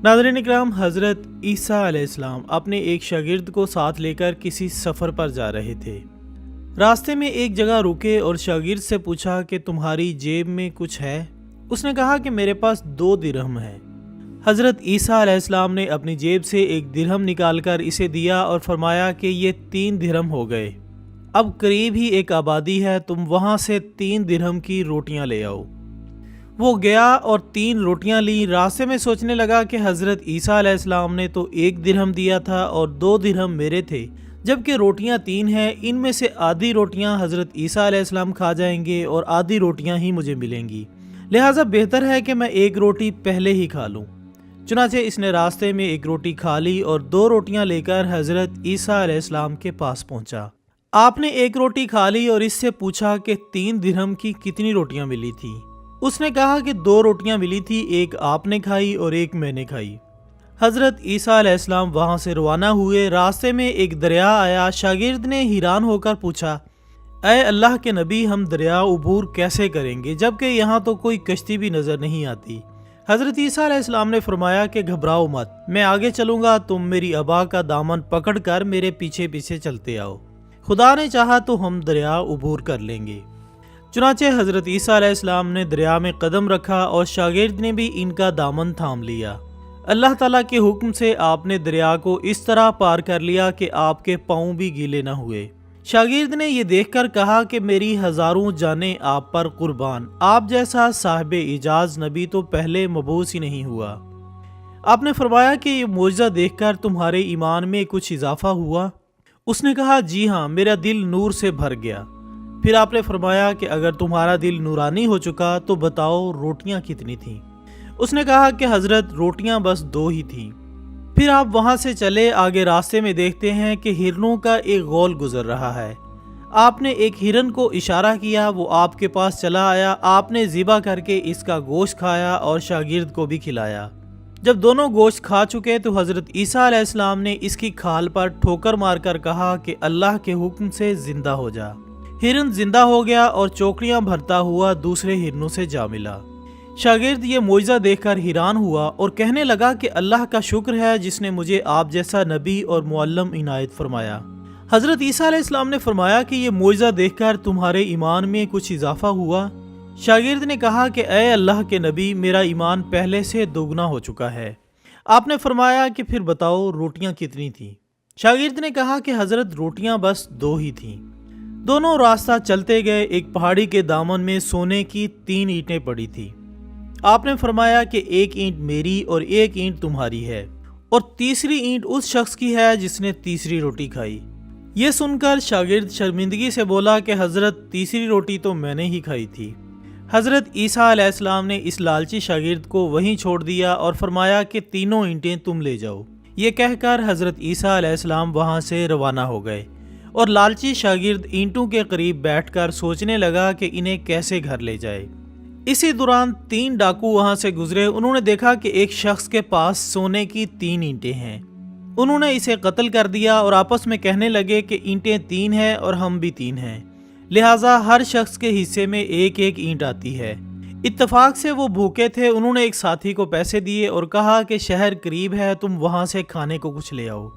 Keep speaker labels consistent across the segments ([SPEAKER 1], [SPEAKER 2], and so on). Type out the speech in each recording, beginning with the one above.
[SPEAKER 1] नाज़रीन इकराम, हज़रत ईसा अलैहिस्सलाम अपने एक शागिर्द को साथ लेकर किसी सफ़र पर जा रहे थे। रास्ते में एक जगह रुके और शागिर्द से पूछा कि तुम्हारी जेब में कुछ है? उसने कहा कि मेरे पास 2 दिरहम है। हज़रत ईसा अलैहिस्सलाम ने अपनी जेब से एक दिरहम निकालकर इसे दिया और फरमाया कि ये 3 दिरहम हो गए। अब करीब ही एक आबादी है, तुम वहाँ से 3 दिरहम की रोटियाँ ले आओ। वो गया और 3 रोटियां ली। रास्ते में सोचने लगा कि हज़रत ईसा अलैहिस्सलाम ने तो 1 दिरहम दिया था और 2 दिरहम मेरे थे, जबकि रोटियां 3 हैं। इनमें से आधी रोटियां हज़रत ईसा अलैहिस्सलाम खा जाएंगे और आधी रोटियां ही मुझे मिलेंगी, लिहाजा बेहतर है कि मैं 1 रोटी पहले ही खा लूँ। चुनाचे इसने रास्ते में 1 रोटी खा ली और 2 रोटियां लेकर हज़रत ईसा अलैहिस्सलाम के पास पहुंचा। आपने 1 रोटी खा ली और इससे पूछा कि 3 दिरहम की कितनी रोटियां मिली थी। उसने कहा कि 2 रोटियां मिली थी, एक आपने खाई और एक मैंने खाई। हज़रत ईसा अलैहिस्सलाम वहां से रवाना हुए। रास्ते में एक दरिया आया। शागिर्द ने हैरान होकर पूछा, ऐ अल्लाह के नबी, हम दरिया अबूर कैसे करेंगे जबकि यहाँ तो कोई कश्ती भी नजर नहीं आती? हज़रत ईसा अलैहिस्सलाम ने फरमाया कि घबराओ मत, मैं आगे चलूंगा, तुम मेरी अबा का दामन पकड़कर मेरे पीछे पीछे चलते आओ, खुदा ने चाहा तो हम दरिया अबूर कर लेंगे। चुनाचे हज़रत ईसा अलैहिस्सलाम ने दरिया में कदम रखा और शागिर्द ने भी इनका दामन थाम लिया। अल्लाह ताला के हुक्म से आपने दरिया को इस तरह पार कर लिया कि आपके पाँव भी गीले न हुए। शागिर्द ने यह देखकर कहा कि मेरी हज़ारों जानें आप पर कुर्बान, आप जैसा साहिब इजाज़ नबी तो पहले मबूस ही नहीं हुआ। आपने फरमाया कि ये मौजज़ा देखकर तुम्हारे ईमान में कुछ इजाफा हुआ? उसने कहा, जी हाँ, मेरा दिल नूर से भर गया। फिर आपने फरमाया कि अगर तुम्हारा दिल नूरानी हो चुका तो बताओ रोटियां कितनी थीं? उसने कहा कि हज़रत रोटियां बस 2 ही थीं। फिर आप वहां से चले। आगे रास्ते में देखते हैं कि हिरनों का एक गौल गुजर रहा है। आपने एक हिरन को इशारा किया, वो आपके पास चला आया। आपने ज़िबा करके इसका गोश्त खाया और शागिर्द को भी खिलाया। जब दोनों गोश्त खा चुके तो हज़रत ईसा अलैहिस्सलाम ने इसकी खाल पर ठोकर मारकर कहा कि अल्लाह के हुक्म से जिंदा हो जा। हिरन जिंदा हो गया और चौकड़ियां भरता हुआ दूसरे हिरनों से जा मिला। शागिर्द ये मौजज़ा देखकर हैरान हुआ और कहने लगा कि अल्लाह का शुक्र है जिसने मुझे आप जैसा नबी और मुअल्लम इनायत फरमाया। हज़रत ईसा अलैहिस्सलाम ने फरमाया कि ये मौजज़ा देखकर तुम्हारे ईमान में कुछ इजाफा हुआ? शागिर्द ने कहा कि ऐ अल्लाह के नबी, मेरा ईमान पहले से दोगुना हो चुका है। आपने फरमाया कि फिर बताओ रोटियां कितनी थीं? शागिर्द ने कहा कि हज़रत रोटियां बस 2 ही थीं। दोनों रास्ता चलते गए। एक पहाड़ी के दामन में सोने की 3 ईंटें पड़ी थी। आपने फरमाया कि 1 ईंट मेरी और 1 ईंट तुम्हारी है और तीसरी ईंट उस शख्स की है जिसने तीसरी रोटी खाई। ये सुनकर शागिर्द शर्मिंदगी से बोला कि हज़रत तीसरी रोटी तो मैंने ही खाई थी। हज़रत ईसा अलैहिस्सलाम ने इस लालची शागिर्द को वहीं छोड़ दिया और फरमाया कि 3 ईंटें तुम ले जाओ। ये कहकर हज़रत ईसा अलैहिस्सलाम वहाँ से रवाना हो गए और लालची शागिर्द ईंटों के करीब बैठकर सोचने लगा कि इन्हें कैसे घर ले जाए। इसी दौरान 3 डाकू वहां से गुजरे। उन्होंने देखा कि एक शख्स के पास सोने की 3 ईंटें हैं। उन्होंने इसे कत्ल कर दिया और आपस में कहने लगे कि ईंटें 3 हैं और हम भी 3 हैं, लिहाजा हर शख्स के हिस्से में 1-1 ईंट आती है। इत्तफाक से वो भूखे थे। उन्होंने एक साथी को पैसे दिए और कहा कि शहर करीब है, तुम वहां से खाने को कुछ ले आओ,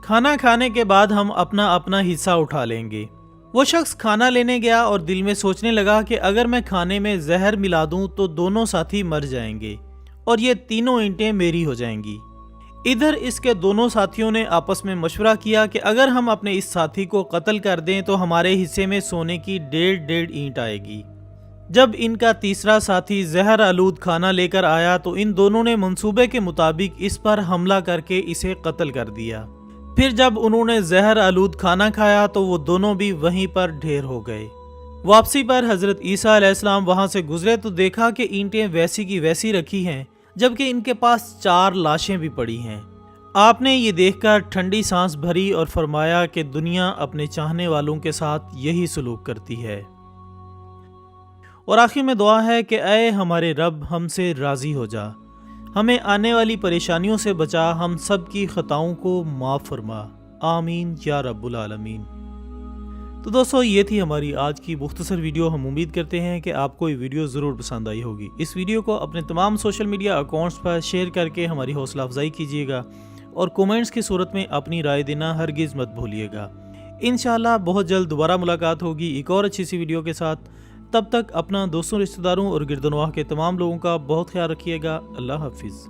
[SPEAKER 1] खाना खाने के बाद हम अपना अपना हिस्सा उठा लेंगे। वो शख्स खाना लेने गया और दिल में सोचने लगा कि अगर मैं खाने में जहर मिला दूं तो दोनों साथी मर जाएंगे और ये 3 ईंटें मेरी हो जाएंगी। इधर इसके दोनों साथियों ने आपस में मशवरा किया कि अगर हम अपने इस साथी को कत्ल कर दें तो हमारे हिस्से में सोने की 1.5 ईंट आएगी। जब इनका तीसरा साथी जहर आलूद खाना लेकर आया तो इन दोनों ने मंसूबे के मुताबिक इस पर हमला करके इसे कत्ल कर दिया। फिर जब उन्होंने जहर आलूद खाना खाया तो वो दोनों भी वहीं पर ढेर हो गए। वापसी पर हज़रत ईसा अलैहिस्सलाम वहां से गुजरे तो देखा कि ईंटें वैसी की वैसी रखी हैं, जबकि इनके पास 4 लाशें भी पड़ी हैं। आपने ये देखकर ठंडी सांस भरी और फरमाया कि दुनिया अपने चाहने वालों के साथ यही सलूक करती है। और आखिर में दुआ है कि ऐ हमारे रब, हमसे राज़ी हो जा, हमें आने वाली परेशानियों से बचा, हम सब की खताओं को माफ़ फरमा। आमीन या रब्बुल आलमीन। تو دوستو یہ تھی ہماری آج کی مختصر ویڈیو. ہم امید کرتے ہیں کہ آپ کو یہ ویڈیو ضرور پسند آئی ہوگی. اس ویڈیو کو اپنے تمام سوشل میڈیا اکاؤنٹس پر شیئر کر کے ہماری حوصلہ افزائی کیجیے گا اور کومنٹس کی صورت میں اپنی رائے دینا ہرگز مت بھولیے گا. انشاءاللہ بہت جلد دوبارہ ملاقات ہوگی ایک اور اچھی سی ویڈیو کے ساتھ. تب تک اپنا دوستوں، رشتہ داروں اور گرد و نواح کے تمام لوگوں کا بہت خیال رکھیے گا. اللہ حافظ.